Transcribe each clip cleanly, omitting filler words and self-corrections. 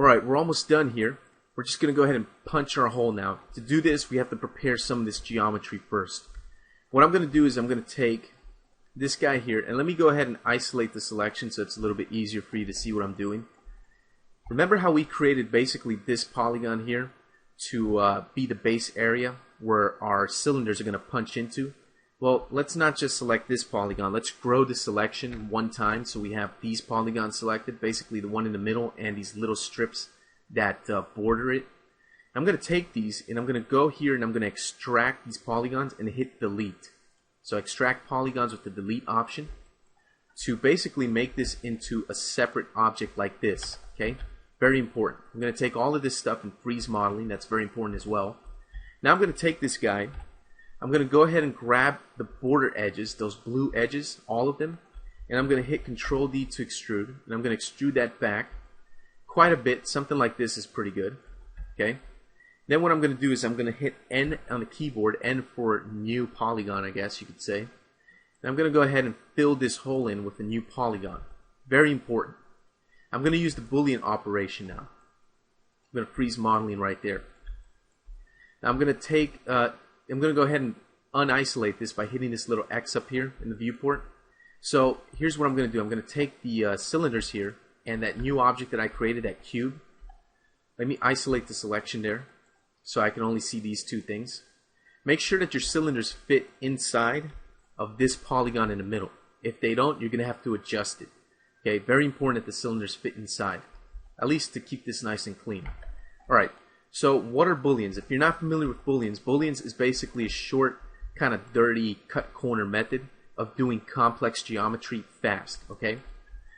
Alright, we're almost done here. We're just going to go ahead and punch our hole now. To do this, we have to prepare some of this geometry first. What I'm going to do is I'm going to take this guy here, and let me go ahead and isolate the selection so it's a little bit easier for you to see what I'm doing. Remember how we created basically this polygon here to be the base area where our cylinders are going to punch into? Well, let's not just select this polygon. Let's grow the selection one time so we have these polygons selected, basically the one in the middle and these little strips that border it. I'm going to take these and I'm going to go here and I'm going to extract these polygons and hit delete. So extract polygons with the delete option to basically make this into a separate object like this. Okay, very important. I'm going to take all of this stuff and freeze modeling. That's very important as well. Now I'm going to take this guy. I'm going to go ahead and grab the border edges, those blue edges, all of them, and I'm going to hit Control D to extrude, and I'm going to extrude that back quite a bit. Something like this is pretty good. Okay. Then what I'm going to do is I'm going to hit N on the keyboard, N for new polygon, I guess you could say. And I'm going to go ahead and fill this hole in with a new polygon. Very important. I'm going to use the Boolean operation now. I'm going to freeze modeling right there. Now I'm going to take, I'm going to go ahead and unisolate this by hitting this little X up here in the viewport. So here's what I'm going to do. I'm going to take the cylinders here and that new object that I created, that cube. Let me isolate the selection there so I can only see these two things. Make sure that your cylinders fit inside of this polygon in the middle. If they don't, you're going to have to adjust it. Okay, very important that the cylinders fit inside, at least to keep this nice and clean. Alright, so what are booleans? If you're not familiar with booleans, booleans is basically a short, kind of dirty, cut corner method of doing complex geometry fast, okay?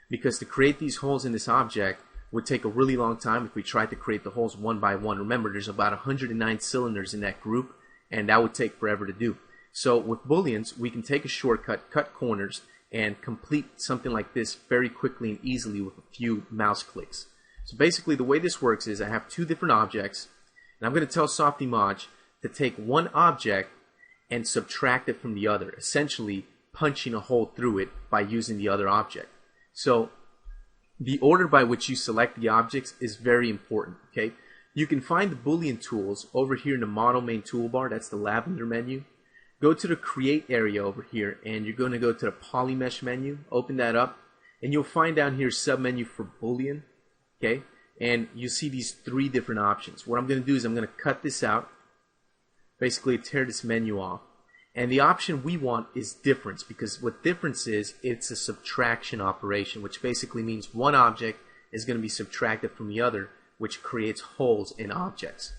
Because to create these holes in this object would take a really long time if we tried to create the holes one by one. Remember, there's about 109 cylinders in that group, and that would take forever to do. So with booleans, we can take a shortcut, cut corners, and complete something like this very quickly and easily with a few mouse clicks. So basically the way this works is I have two different objects, and I'm going to tell Softimage to take one object and subtract it from the other, essentially punching a hole through it by using the other object. So the order by which you select the objects is very important. Okay, you can find the Boolean tools over here in the Model Main toolbar. That's the lavender menu. Go to the Create area over here, and you're going to go to the Polymesh menu. Open that up, and you'll find down here submenu for Boolean. Okay, and you see these three different options. What I'm going to do is I'm going to cut this out, basically tear this menu off. And the option we want is difference, because what difference is, it's a subtraction operation, which basically means one object is going to be subtracted from the other, which creates holes in objects.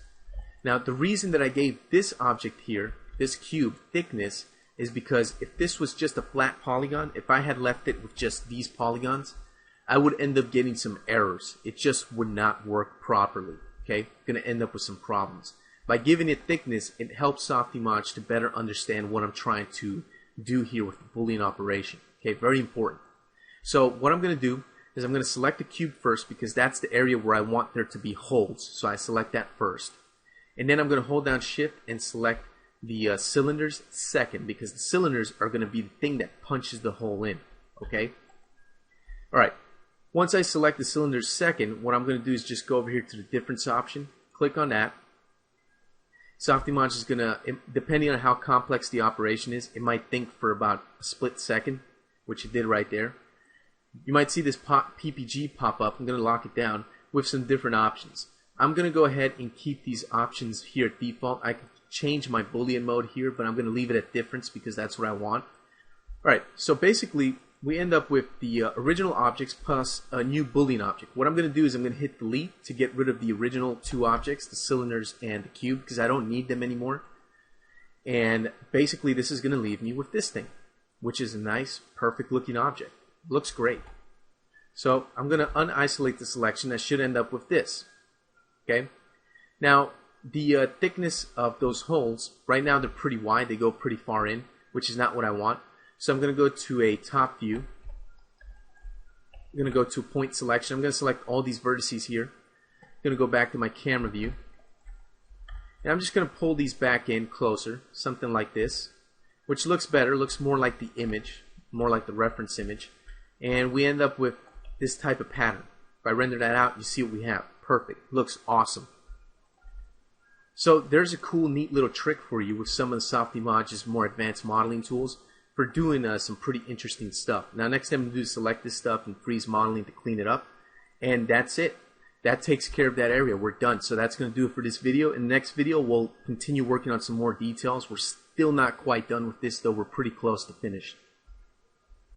Now, the reason that I gave this object here, this cube, thickness, is because if this was just a flat polygon, if I had left it with just these polygons, I would end up getting some errors. It just would not work properly. Okay, going to end up with some problems. By giving it thickness, it helps Softimage to better understand what I'm trying to do here with the Boolean operation. Okay, very important. So what I'm going to do is I'm going to select the cube first, because that's the area where I want there to be holes. So I select that first. And then I'm going to hold down Shift and select the cylinders second, because the cylinders are going to be the thing that punches the hole in. Okay? Alright, once I select the cylinders second, what I'm going to do is just go over here to the difference option, click on that. Softimage is going to, depending on how complex the operation is, it might think for about a split second, which it did right there. You might see this PPG pop up. I'm going to lock it down with some different options. I'm going to go ahead and keep these options here at default. I can change my Boolean mode here, but I'm going to leave it at difference because that's what I want. Alright, so basically we end up with the original objects plus a new Boolean object. What I'm going to do is I'm going to hit delete to get rid of the original two objects, the cylinders and the cube, because I don't need them anymore. And basically this is going to leave me with this thing, which is a nice, perfect looking object. Looks great. So I'm going to unisolate the selection. I should end up with this. Okay. Now the thickness of those holes, right now they're pretty wide. They go pretty far in, which is not what I want. So I'm going to go to a top view. I'm going to go to point selection. I'm going to select all these vertices here. I'm going to go back to my camera view. And I'm just going to pull these back in closer, something like this, which looks better, looks more like the image, more like the reference image. And we end up with this type of pattern. If I render that out, you see what we have. perfect. Looks awesome. So there's a cool, neat little trick for you with some of the Softimage more advanced modeling tools for doing some pretty interesting stuff. Now next thing I'm going to do is select this stuff and freeze modeling to clean it up. And that's it. That takes care of that area. We're done. So that's going to do it for this video. In the next video, we'll continue working on some more details. We're still not quite done with this, though. We're pretty close to finished.